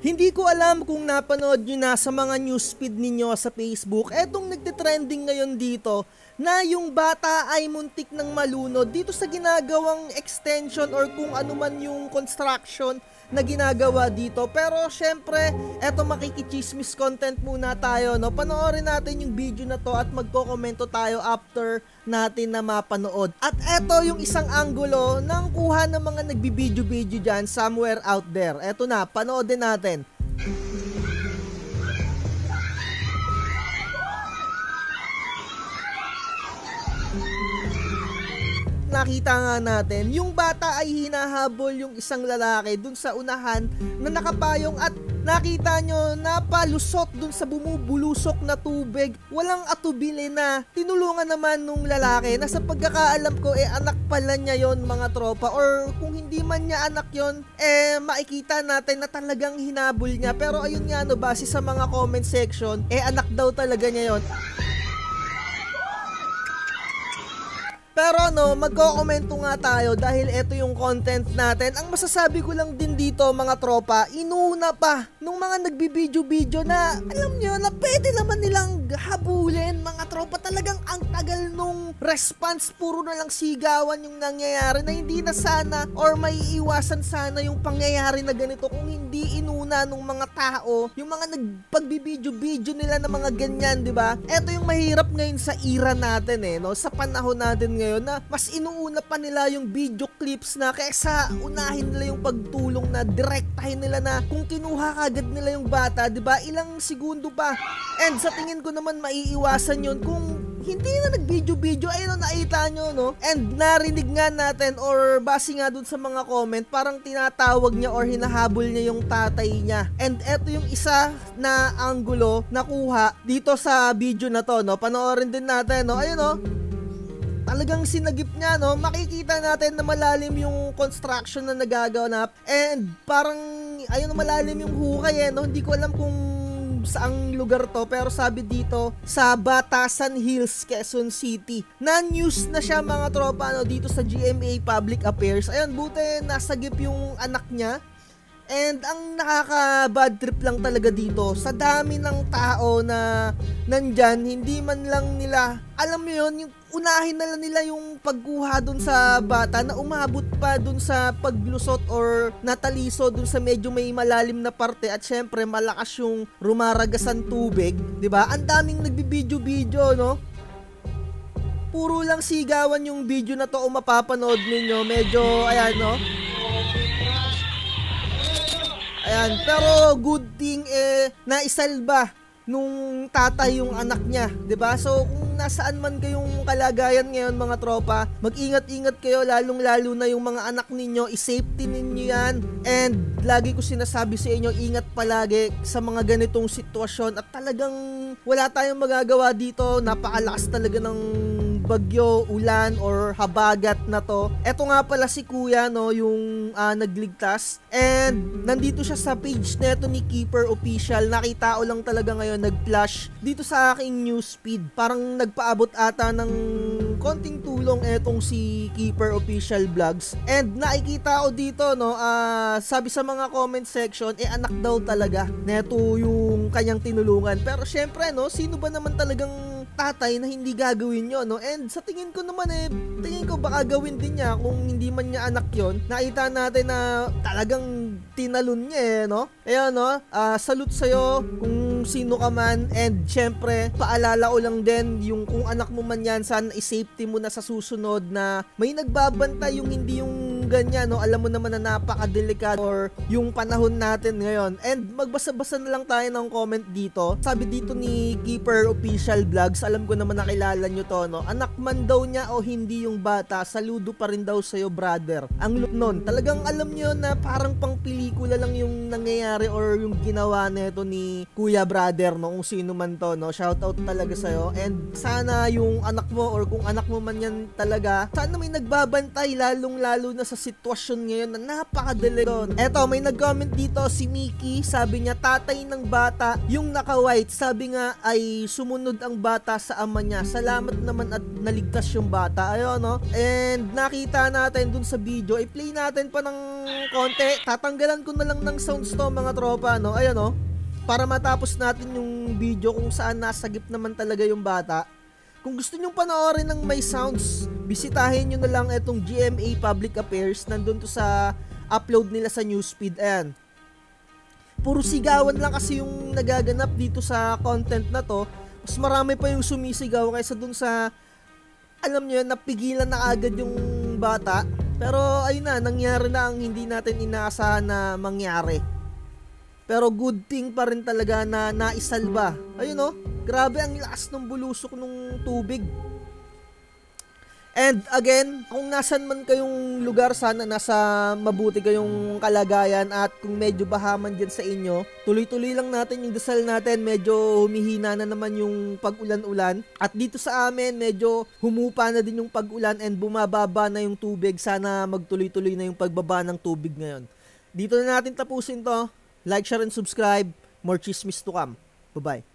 Hindi ko alam kung napanood nyo na sa mga newsfeed ninyo sa Facebook, etong nagtitrending ngayon dito na yung bata ay muntik ng malunod dito sa ginagawang extension or kung ano man yung construction na ginagawa dito. Pero syempre, eto makikichismis content muna tayo, no? Panoorin natin yung video na to at magko-komento tayo after natin na mapanood. At eto yung isang anggulo ng kuha ng mga nagbibideo-video dyan somewhere out there. Eto na, panoodin natin. Nakita nga natin, yung bata ay hinahabol yung isang lalaki dun sa unahan na nakapayong at nakita nyo napalusot dun sa bumubulusok na tubig. Walang atubili na tinulungan naman nung lalaki na sa pagkakaalam ko anak pala niya yon mga tropa, or kung hindi man niya anak yon makikita natin na talagang hinabol niya. Pero ayun nga no, base sa mga comment section anak daw talaga niya yon. Pero no, magko-komento nga tayo dahil ito yung content natin. Ang masasabi ko lang din dito mga tropa, inuna pa nung mga nagbibideo-video na alam nyo na pwede naman nilang habulin mga tropa. Talagang ang tagal nung response, puro na lang sigawan yung nangyayari na hindi na sana or may iwasan sana yung pangyayari na ganito kung hindi inuna nung mga tao, yung mga nagpagbibideo-video nila na mga ganyan, di ba? Ito yung mahirap ngayon sa era natin no, sa panahon natin ngayon na mas inuuna pa nila yung video clips na kaysa unahin nila yung pagtulong na direktahin nila na kung kinuha kagad nila yung bata, 'di ba? Ilang segundo pa. And sa tingin ko naman maiiwasan 'yon kung hindi na nag-video-video. Ayun, nakita nyo, no? And narinig nga natin or base nga dun sa mga comment, parang tinatawag niya or hinahabol niya yung tatay niya. And eto yung isa na anggulo na kuha dito sa video na to, no? Panoorin din natin, no? Ayun, no? Talagang sinagip niya, no? Makikita natin na malalim yung construction na nagaganap. And parang, ayun, malalim yung hukay, no? Hindi ko alam kung saang lugar to, pero sabi dito sa Batasan Hills, Quezon City. Na-news na siya mga tropa, no? Dito sa GMA Public Affairs. Ayun, buti nasagip yung anak niya. And ang nakaka-bad trip lang talaga dito, sa dami ng tao na nandyan, hindi man lang nila, alam mo yun, yung unahin na lang nila yung pagkuha dun sa bata na umabot pa dun sa paglusot or nataliso dun sa medyo may malalim na parte. At syempre malakas yung rumaragasan tubig, 'di ba? Ang daming nagbibideo-video, no? Puro lang sigawan yung video na to, mapapanood ninyo. Medyo ayan, no? Ayan, pero good thing naisalba nung tatay yung anak niya, 'di ba? So kung nasaan man kayong kalagayan ngayon mga tropa, mag-ingat-ingat kayo, lalong-lalo na yung mga anak ninyo, i-safety ninyo 'yan. And lagi ko sinasabi sa inyo, ingat palagi sa mga ganitong sitwasyon at talagang wala tayong magagawa dito. Napakalakas talaga ng bagyo, ulan or habagat na to. Eto nga pala si kuya, no, yung nagligtas, and nandito siya sa page neto ni Keeper Official. Nakita ko lang talaga ngayon nag-flash dito sa aking newsfeed. Parang nagpaabot ata ng konting tulong etong si Keeper Official Vlogs. And nakikita ko dito, no, sabi sa mga comment section, anak daw talaga neto yung kanyang tinulungan. Pero syempre, no, sino ba naman talagang tatay na hindi gagawin yun, no? And sa tingin ko naman tingin ko baka gawin din niya kung hindi man niya anak yon. Nakita natin na talagang tinalon niya no? Ayan, no? Salute sa'yo kung sino ka man. And syempre, paalala ko lang din yung kung anak mo man yan, sana i-safety mo na sa susunod na may nagbabantay, yung hindi yung ganyan, no? Alam mo naman na napaka-delikado or yung panahon natin ngayon. And magbasa-basa na lang tayo ng comment dito. Sabi dito ni Keeper Official Vlogs, alam ko naman nakilala nyo to, no? Anak man daw niya o hindi yung bata, saludo pa rin daw sa'yo, brother. Ang look nun, talagang alam nyo na parang pang pelikula lang yung nangyayari or yung ginawa nito ni Kuya Brother, no? Kung sino man to, no? Shoutout talaga sa'yo. And sana yung anak mo or kung anak mo man yan talaga, sana may nagbabantay, lalong-lalo na sa sitwasyon ngayon na napakadelikado. Eto, may nag-comment dito si Mickey, sabi niya, tatay ng bata, yung naka-white, sabi nga ay sumunod ang bata sa ama niya. Salamat naman at naligtas yung bata. Ayun, no? And nakita natin dun sa video, i-play natin pa ng konti. Tatanggalan ko na lang ng sounds to mga tropa, no? Ayan, no? Para matapos natin yung video kung saan nasagip naman talaga yung bata. Kung gusto nyong panoorin ng may sounds, bisitahin nyo na lang itong GMA Public Affairs. Nandun to sa upload nila sa newsfeed. Ayan. Puro sigawan lang kasi yung nagaganap dito sa content na to. Mas marami pa yung sumisigaw kaysa dun sa, alam nyo, napigilan na agad yung bata. Pero ayun na, nangyari na ang hindi natin inaasahan na mangyari. Pero good thing pa rin talaga na naisalba. Ayun, no? Grabe ang lakas ng bulusok ng tubig. And again, kung nasan man kayong lugar, sana nasa mabuti kayong kalagayan. At kung medyo bahaman dyan sa inyo, tuloy-tuloy lang natin yung dasal natin. Medyo humihina na naman yung pag-ulan-ulan. At dito sa amin, medyo humupa na din yung pag-ulan and bumababa na yung tubig. Sana magtuloy-tuloy na yung pagbaba ng tubig ngayon. Dito na natin tapusin to. Like, share, and subscribe. More chismis to come. Bye-bye.